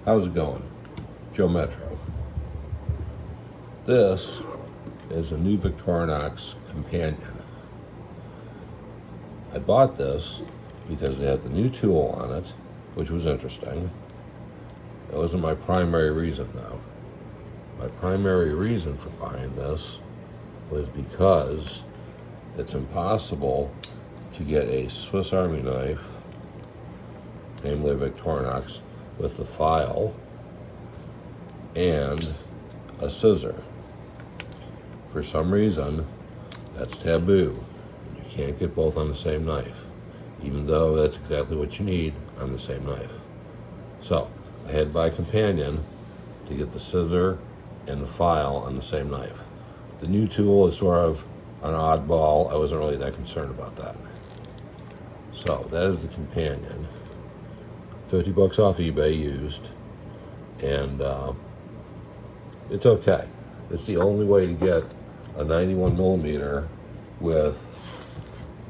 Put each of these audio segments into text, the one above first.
How's it going? Joemetro. This is a new Victorinox companion. I bought this because it had the new tool on it, which was interesting. That wasn't my primary reason though. My primary reason for buying this was because it's impossible to get a Swiss Army knife, namely Victorinox, with the file and a scissor. For some reason, that's taboo. You can't get both on the same knife, even though that's exactly what you need on the same knife. So I had to buy a companion to get the scissor and the file on the same knife. The new tool is sort of an oddball. I wasn't really that concerned about that. So that is the companion. $50 off eBay used, and it's okay. It's the only way to get a 91mm with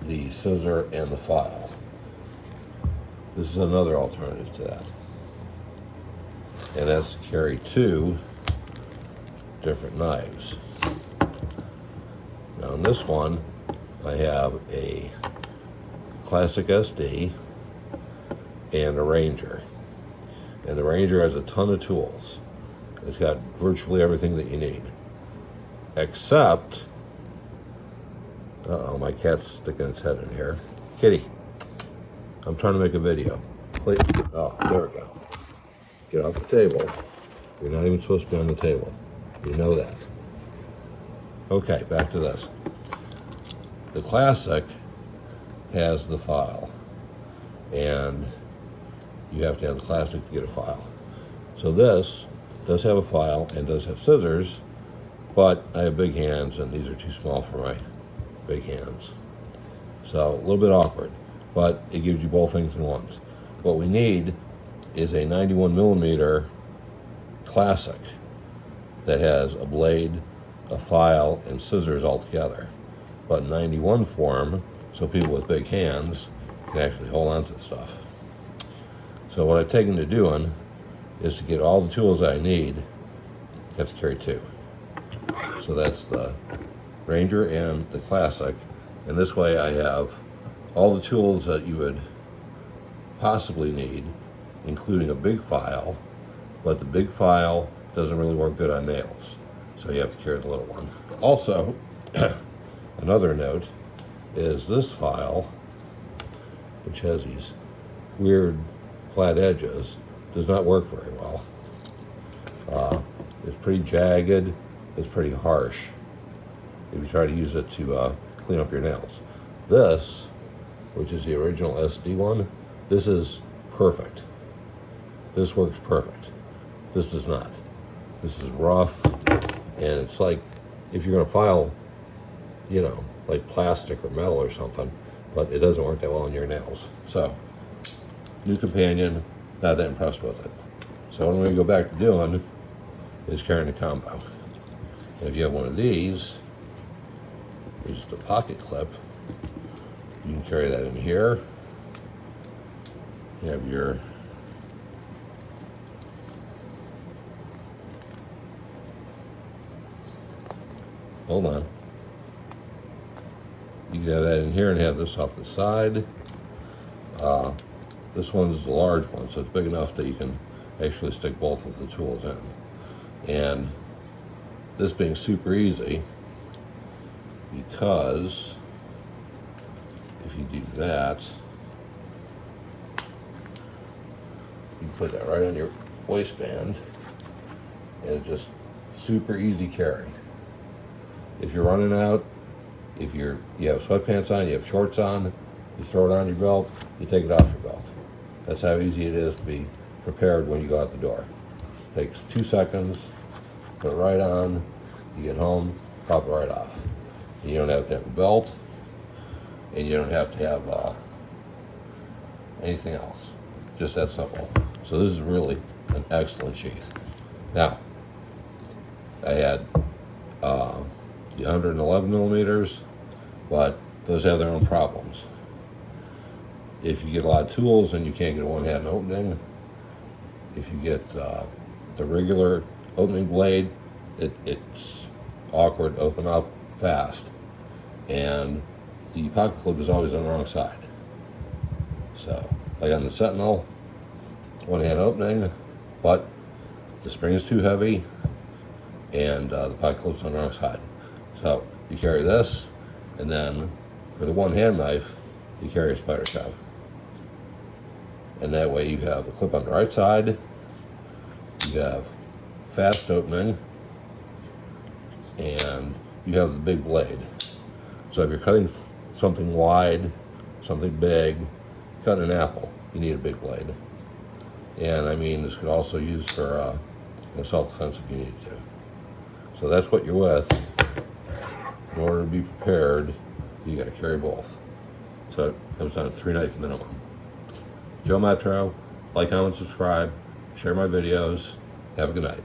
the scissor and the file. This is another alternative to that, and that's to carry two different knives. Now in this one, I have a classic SD and a Ranger. And the Ranger has a ton of tools. It's got virtually everything that you need. Except, uh-oh, my cat's sticking its head in here. Kitty, I'm trying to make a video. Please, oh, there we go. Get off the table. You're not even supposed to be on the table. You know that. Okay, back to this. The Classic has the file, and you have to have the Classic to get a file. So this does have a file and does have scissors, but I have big hands and these are too small for my big hands. So a little bit awkward, but it gives you both things in once. What we need is a 91mm Classic that has a blade, a file, and scissors all together, but 91 form, so people with big hands can actually hold on to the stuff. So what I've taken to doing is to get all the tools I need, you have to carry two. So that's the Ranger and the Classic, and this way I have all the tools that you would possibly need, including a big file, but the big file doesn't really work good on nails, so you have to carry the little one. Also, another note is this file, which has these weird flat edges, does not work very well. It's pretty jagged, it's pretty harsh if you try to use it to clean up your nails. This, which is the original SD one, this is perfect. This works perfect. This does not. This is rough, and it's like if you're gonna file, you know, like plastic or metal or something, but it doesn't work that well on your nails. So, new companion, not that impressed with it. So what I'm going to go back to doing is carrying a combo. And if you have one of these, which is the pocket clip, you can carry that in here. You have your hold on. You can have that in here and have this off the side. This one's the large one, so it's big enough that you can actually stick both of the tools in. And this being super easy, because if you do that, you can put that right on your waistband, and it's just super easy carry. If you're running out, if you have sweatpants on, you have shorts on, you throw it on your belt, you take it off your belt. That's how easy it is to be prepared when you go out the door. It takes 2 seconds, put it right on, you get home, pop it right off. And you don't have to have a belt, and you don't have to have anything else. Just that simple. So this is really an excellent sheath. Now, I had the 111mm, but those have their own problems. If you get a lot of tools and you can't get a one-hand opening, if you get the regular opening blade, it's awkward to open up fast, and the pocket clip is always on the wrong side. So, like on the Sentinel, one hand opening, but the spring is too heavy, and the pocket clip's on the wrong side. So you carry this, and then for the one hand knife, you carry a Spyderco. And that way you have the clip on the right side, you have fast opening, and you have the big blade. So if you're cutting something wide, something big, cutting an apple, you need a big blade. And I mean, this could also use for self-defense if you need to. So that's what you're with. In order to be prepared, you got to carry both. So it comes down to 3 knife minimum. Joe Metro, like, comment, subscribe, share my videos. Have a good night.